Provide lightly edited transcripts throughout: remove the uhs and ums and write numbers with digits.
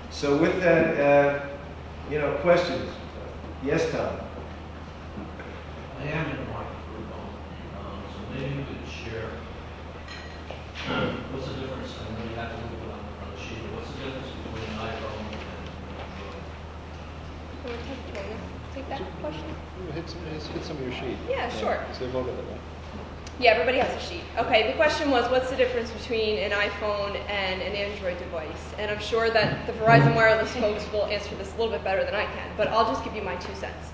So with that, questions? Yes, Tom? I am in the market for a phone, so maybe you could share, what's the difference, I know you have to look on the sheet, but what's the difference between an iPhone and Android? Take that question? Hit some of your sheet. Yeah, sure. So they've all got that. Yeah, everybody has a sheet. Okay, the question was, what's the difference between an iPhone and an Android device? And I'm sure that the Verizon Wireless folks will answer this a little bit better than I can, but I'll just give you my 2 cents.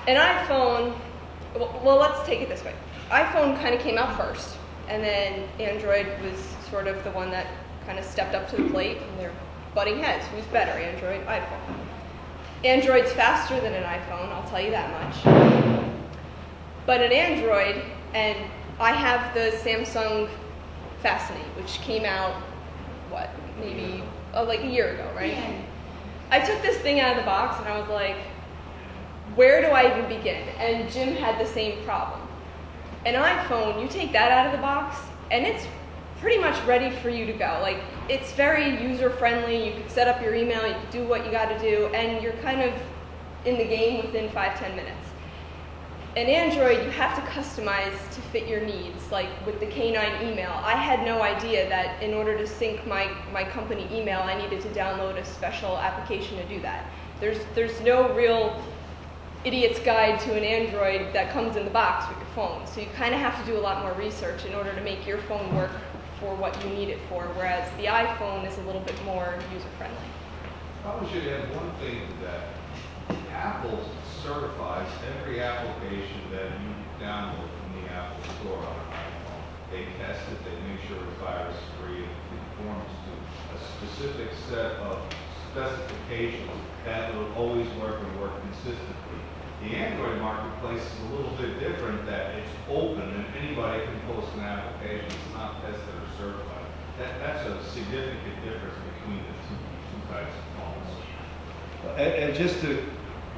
An iPhone, well, let's take it this way. iPhone kind of came out first, and then Android was sort of the one that kind of stepped up to the plate, and they're butting heads. Who's better, Android, iPhone? Android's faster than an iPhone, I'll tell you that much. But an Android, and I have the Samsung Fascinate, which came out, maybe like a year ago, right? Yeah. I took this thing out of the box and I was like, where do I even begin? And Jim had the same problem. An iPhone, you take that out of the box and it's pretty much ready for you to go. Like, it's very user-friendly. You can set up your email, you can do what you got to do, and you're kind of in the game within 5-10 minutes. An Android, you have to customize to fit your needs. Like with the K9 email, I had no idea that in order to sync my company email, I needed to download a special application to do that. There's no real idiot's guide to an Android that comes in the box with your phone. So you kind of have to do a lot more research in order to make your phone work for what you need it for, whereas the iPhone is a little bit more user-friendly. Probably should add one thing to that. Apple certifies every application that you download from the Apple Store on an iPhone. They test it, they make sure it's virus-free, it conforms to a specific set of specifications that will always work and work consistently. The Android marketplace is a little bit different, that it's open and anybody can post an application. It's not tested or certified. That's a significant difference between the two types of phones. And just to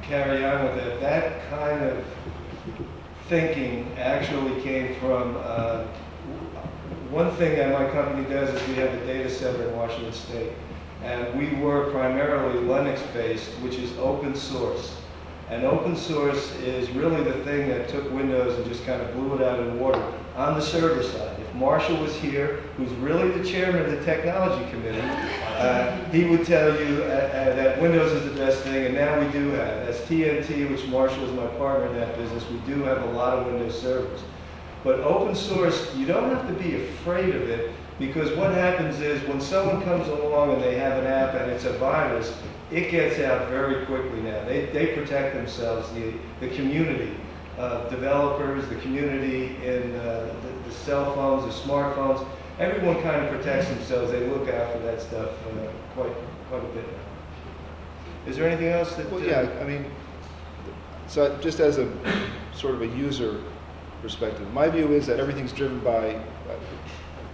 carry on with that, that kind of thinking actually came from one thing that my company does is we have a data center in Washington State. And we were primarily Linux-based, which is open source. And open source is really the thing that took Windows and just kind of blew it out of the water on the server side. If Marshall was here, who's really the chairman of the technology committee, he would tell you that Windows is the best thing, and now we do have. As TNT, which Marshall is my partner in that business, we do have a lot of Windows servers. But open source, you don't have to be afraid of it, because what happens is when someone comes along and they have an app and it's a virus, it gets out very quickly now. They protect themselves, the community of developers, the community in the cell phones, the smartphones. Everyone kind of protects themselves. They look out for that stuff quite a bit now. Is there anything else that... Well, yeah, I mean, so just as a sort of a user perspective, my view is that everything's driven by,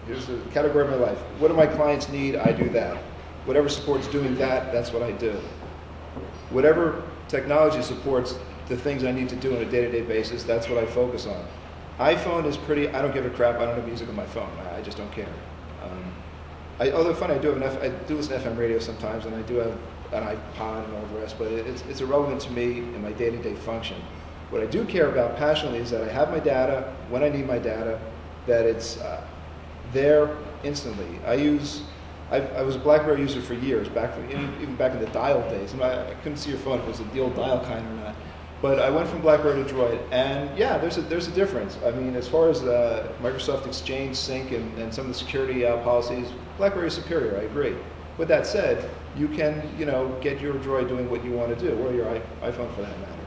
here's the category of my life. What do my clients need? I do that. Whatever supports doing that, that's what I do. Whatever technology supports the things I need to do on a day-to-day basis, that's what I focus on. iPhone is pretty, I don't give a crap, I don't have music on my phone, I just don't care. Although funny, I do listen to FM radio sometimes, and I do have an iPod and all the rest, but it's irrelevant to me in my day-to-day function. What I do care about passionately is that I have my data when I need my data, that it's there instantly. I was a BlackBerry user for years, even back in the dial days. I couldn't see your phone if it was the old dial kind or not. But I went from BlackBerry to Droid, and yeah, there's a difference. I mean, as far as Microsoft Exchange Sync and some of the security policies, BlackBerry is superior. I agree. With that said, you can get your Droid doing what you want to do, or your iPhone for that matter.